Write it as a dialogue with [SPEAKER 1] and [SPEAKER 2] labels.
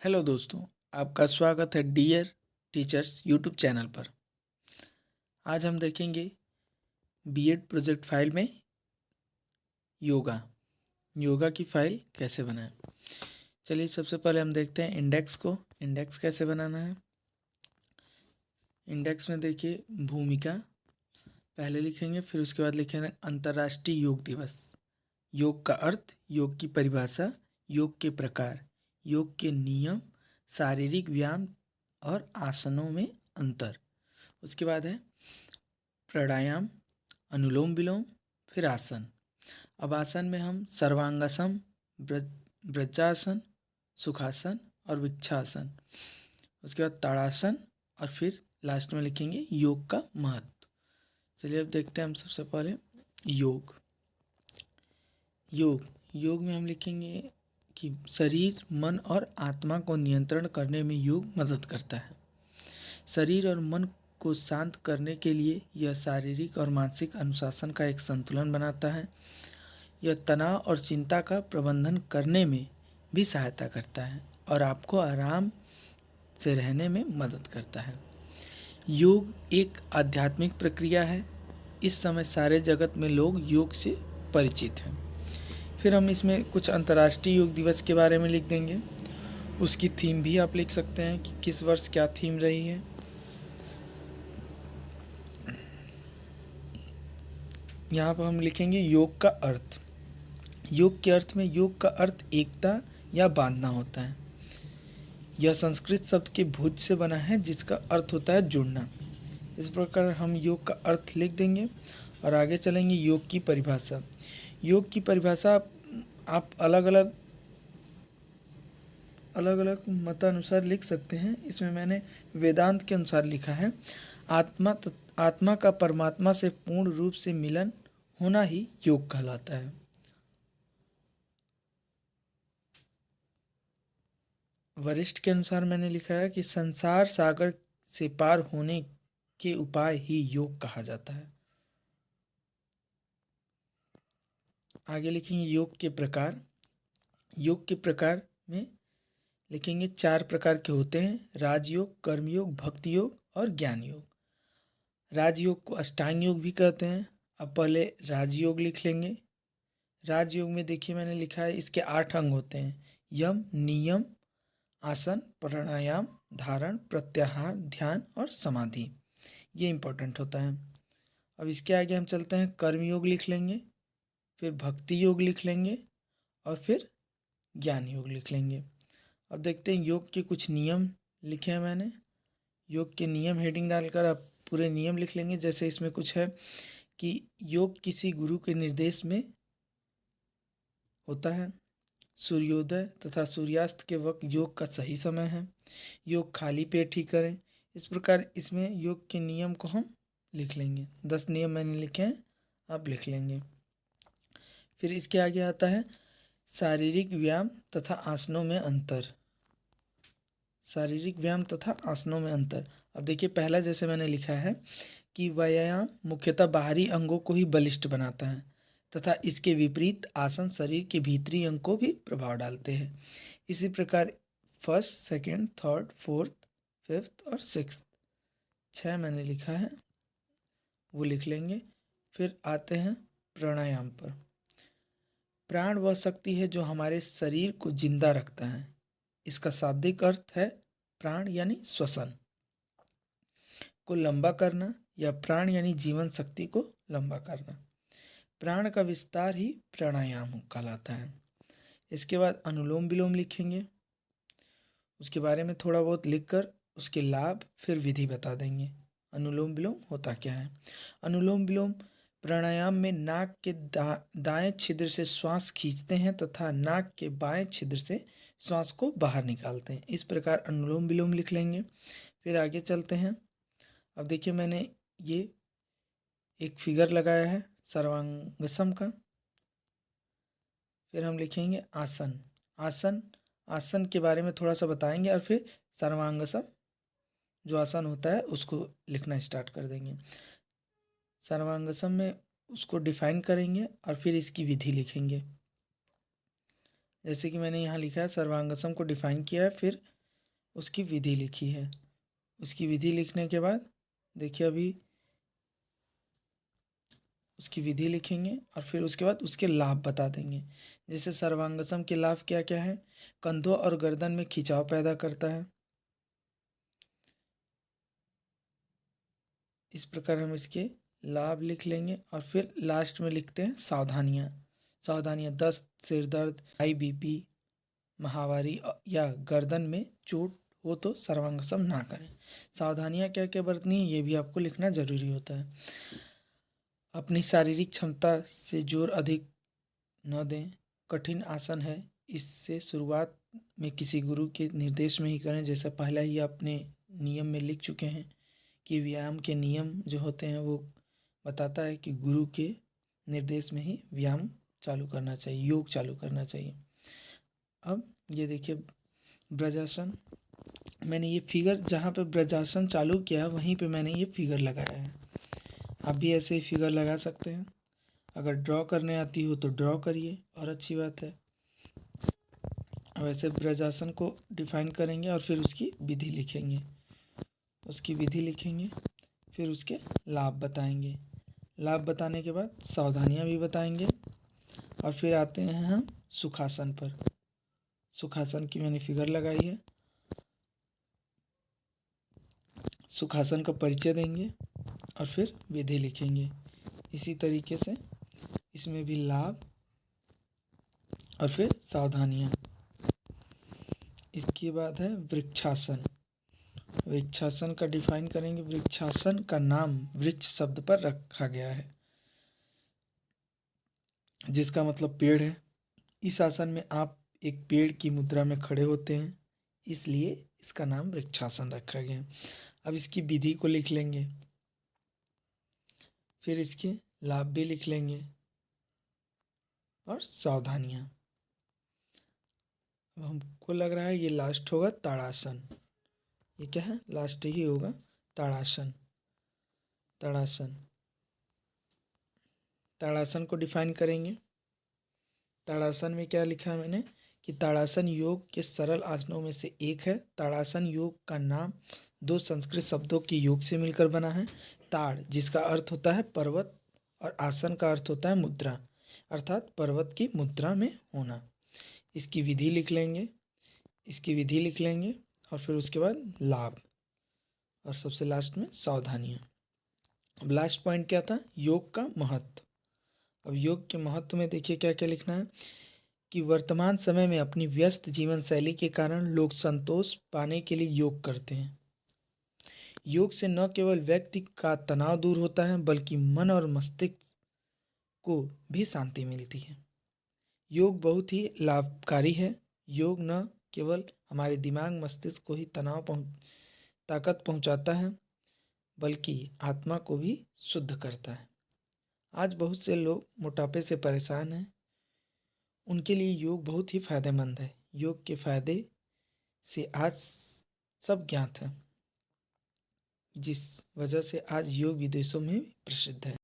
[SPEAKER 1] Hello दोस्तों, आपका स्वागत है डियर टीचर्स यूट्यूब चैनल पर। आज हम देखेंगे बीएड प्रोजेक्ट फाइल में योगा योगा की फाइल कैसे बनाएं। चलिए सबसे पहले हम देखते हैं इंडेक्स को। इंडेक्स कैसे बनाना है। इंडेक्स में देखिए भूमिका पहले लिखेंगे, फिर उसके बाद लिखेंगे अंतर्राष्ट्रीय योग दिवस, योग का अर्थ, योग की परिभाषा, योग के प्रकार, योग के नियम, शारीरिक व्यायाम और आसनों में अंतर। उसके बाद है प्राणायाम, अनुलोम विलोम, फिर आसन। अब आसन में हम सर्वांगासन, ब्रजासन, सुखासन और वृक्षासन, उसके बाद ताड़ासन और फिर लास्ट में लिखेंगे योग का महत्व। चलिए अब देखते हैं हम सबसे पहले योग। योग योग में हम लिखेंगे कि शरीर, मन और आत्मा को नियंत्रण करने में योग मदद करता है। शरीर और मन को शांत करने के लिए यह शारीरिक और मानसिक अनुशासन का एक संतुलन बनाता है। यह तनाव और चिंता का प्रबंधन करने में भी सहायता करता है और आपको आराम से रहने में मदद करता है। योग एक आध्यात्मिक प्रक्रिया है। इस समय सारे जगत में लोग योग से परिचित हैं। फिर हम इसमें कुछ अंतर्राष्ट्रीय योग दिवस के बारे में लिख देंगे। उसकी थीम भी आप लिख सकते हैं कि किस वर्ष क्या थीम रही है। यहाँ पर हम लिखेंगे योग का अर्थ। योग के अर्थ में योग का अर्थ एकता या बांधना होता है। यह संस्कृत शब्द के भुज से बना है जिसका अर्थ होता है जुड़ना। इस प्रकार हम योग का अर्थ लिख देंगे और आगे चलेंगे योग की परिभाषा। योग की परिभाषा आप अलग अलग मतानुसार लिख सकते हैं। इसमें मैंने वेदांत के अनुसार लिखा है, आत्मा का परमात्मा से पूर्ण रूप से मिलन होना ही योग कहलाता है। वरिष्ठ के अनुसार मैंने लिखा है कि संसार सागर से पार होने के उपाय ही योग कहा जाता है। आगे लिखेंगे योग के प्रकार। योग के प्रकार में लिखेंगे 4 प्रकार के होते हैं: राजयोग, कर्मयोग, भक्ति योग और ज्ञान योग। राजयोग को अष्टांग योग भी कहते हैं। अब पहले राजयोग लिख लेंगे। राजयोग में देखिए मैंने लिखा है इसके 8 अंग होते हैं: यम, नियम, आसन, प्राणायाम, धारण, प्रत्याहार, ध्यान और समाधि। ये इंपॉर्टेंट होता है। अब इसके आगे हम चलते हैं, कर्मयोग लिख लेंगे, फिर भक्ति योग लिख लेंगे और फिर ज्ञान योग लिख लेंगे। अब देखते हैं योग के कुछ नियम लिखे हैं मैंने। योग के नियम हेडिंग डालकर आप पूरे नियम लिख लेंगे। जैसे इसमें कुछ है कि योग किसी गुरु के निर्देश में होता है। सूर्योदय तथा सूर्यास्त के वक्त योग का सही समय है। योग खाली पेट ही करें। इस प्रकार इसमें योग के नियम को हम लिख लेंगे। 10 नियम मैंने लिखे हैं, आप लिख लेंगे। फिर इसके आगे आता है शारीरिक व्यायाम तथा आसनों में अंतर। शारीरिक व्यायाम तथा आसनों में अंतर। अब देखिए पहला जैसे मैंने लिखा है कि व्यायाम मुख्यतः बाहरी अंगों को ही बलिष्ठ बनाता है तथा इसके विपरीत आसन शरीर के भीतरी अंग को भी प्रभाव डालते हैं। इसी प्रकार first, second, third, fourth, fifth और सिक्स्थ 6 मैंने लिखा है, वो लिख लेंगे। फिर आते हैं प्राणायाम पर। प्राण वह शक्ति है जो हमारे शरीर को जिंदा रखता है। इसका शाब्दिक अर्थ है प्राण यानी श्वसन को लंबा करना या प्राण यानी जीवन शक्ति को लंबा करना। प्राण का विस्तार ही प्राणायाम कहलाता है। इसके बाद अनुलोम विलोम लिखेंगे। उसके बारे में थोड़ा बहुत लिखकर उसके लाभ फिर विधि बता देंगे। अनुलोम विलोम होता क्या है। अनुलोम विलोम प्राणायाम में नाक के दाएं छिद्र से श्वास खींचते हैं तथा नाक के बाएं छिद्र से श्वास को बाहर निकालते हैं। इस प्रकार अनुलोम विलोम लिख लेंगे। फिर आगे चलते हैं। अब देखिए मैंने ये एक फिगर लगाया है सर्वांगसम का। फिर हम लिखेंगे आसन। आसन के बारे में थोड़ा सा बताएंगे और फिर सर्वांगसम जो आसन होता है उसको लिखना स्टार्ट कर देंगे। सर्वांगसम में उसको डिफाइन करेंगे और फिर इसकी विधि लिखेंगे। जैसे कि मैंने यहाँ लिखा है सर्वांगसम को डिफाइन किया है, फिर उसकी विधि लिखी है। उसकी विधि लिखने के बाद देखिए अभी उसकी विधि लिखेंगे और फिर उसके बाद उसके लाभ बता देंगे। जैसे सर्वांगासन के लाभ क्या क्या है? कंधों और गर्दन में खिंचाव पैदा करता है। इस प्रकार हम इसके लाभ लिख लेंगे और फिर लास्ट में लिखते हैं सावधानियाँ। सावधानियाँ दस्त, सिर दर्द, हाई बीपी, महावारी या गर्दन में चोट हो तो सर्वांगासन ना करें। सावधानियाँ क्या क्या बरतनी है ये भी आपको लिखना जरूरी होता है। अपनी शारीरिक क्षमता से जोर अधिक न दें। कठिन आसन है, इससे शुरुआत में किसी गुरु के निर्देश में ही करें। जैसा पहला ही आपने नियम में लिख चुके हैं कि व्यायाम के नियम जो होते हैं वो बताता है कि गुरु के निर्देश में ही व्यायाम चालू करना चाहिए, योग चालू करना चाहिए। अब ये देखिए ब्रजासन, मैंने ये फिगर जहाँ पे ब्रजासन चालू किया वहीं पे मैंने ये फिगर लगाया है। आप भी ऐसे ही फिगर लगा सकते हैं। अगर ड्रॉ करने आती हो तो ड्रॉ करिए और अच्छी बात है। अब ऐसे ब्रजासन को डिफाइन करेंगे और फिर उसकी विधि लिखेंगे। उसकी विधि लिखेंगे फिर उसके लाभ बताएंगे। लाभ बताने के बाद सावधानियाँ भी बताएंगे और फिर आते हैं हम सुखासन पर। सुखासन की मैंने फिगर लगाई है। सुखासन का परिचय देंगे और फिर विधि लिखेंगे। इसी तरीके से इसमें भी लाभ और फिर सावधानियाँ। इसके बाद है वृक्षासन। वृक्षासन का डिफाइन करेंगे। वृक्षासन का नाम वृक्ष शब्द पर रखा गया है जिसका मतलब पेड़ है। इस आसन में आप एक पेड़ की मुद्रा में खड़े होते हैं, इसलिए इसका नाम वृक्षासन रखा गया। अब इसकी विधि को लिख लेंगे, फिर इसके लाभ भी लिख लेंगे और सावधानियाँ। अब हमको लग रहा है ये लास्ट होगा ताड़ासन। ये क्या है? लास्ट ही होगा ताड़ासन। ताड़ासन, ताड़ासन को डिफाइन करेंगे। ताड़ासन में क्या लिखा है मैंने कि ताड़ासन योग के सरल आसनों में से एक है। ताड़ासन योग का नाम दो संस्कृत शब्दों के योग से मिलकर बना है। ताड़ जिसका अर्थ होता है पर्वत और आसन का अर्थ होता है मुद्रा, अर्थात पर्वत की मुद्रा में होना। इसकी विधि लिख लेंगे। इसकी विधि लिख लेंगे और फिर उसके बाद लाभ और सबसे लास्ट में सावधानियाँ। अब लास्ट पॉइंट क्या था? योग का महत्व। अब योग के महत्व में देखिए क्या क्या लिखना है कि वर्तमान समय में अपनी व्यस्त जीवन शैली के कारण लोग संतोष पाने के लिए योग करते हैं। योग से न केवल व्यक्ति का तनाव दूर होता है बल्कि मन और मस्तिष्क को भी शांति मिलती है। योग बहुत ही लाभकारी है। योग न केवल हमारे दिमाग मस्तिष्क को ही ताकत पहुंचाता है बल्कि आत्मा को भी शुद्ध करता है। आज बहुत से लोग मोटापे से परेशान हैं, उनके लिए योग बहुत ही फायदेमंद है। योग के फायदे से आज सब ज्ञात है, जिस वजह से आज योग विदेशों में प्रसिद्ध है।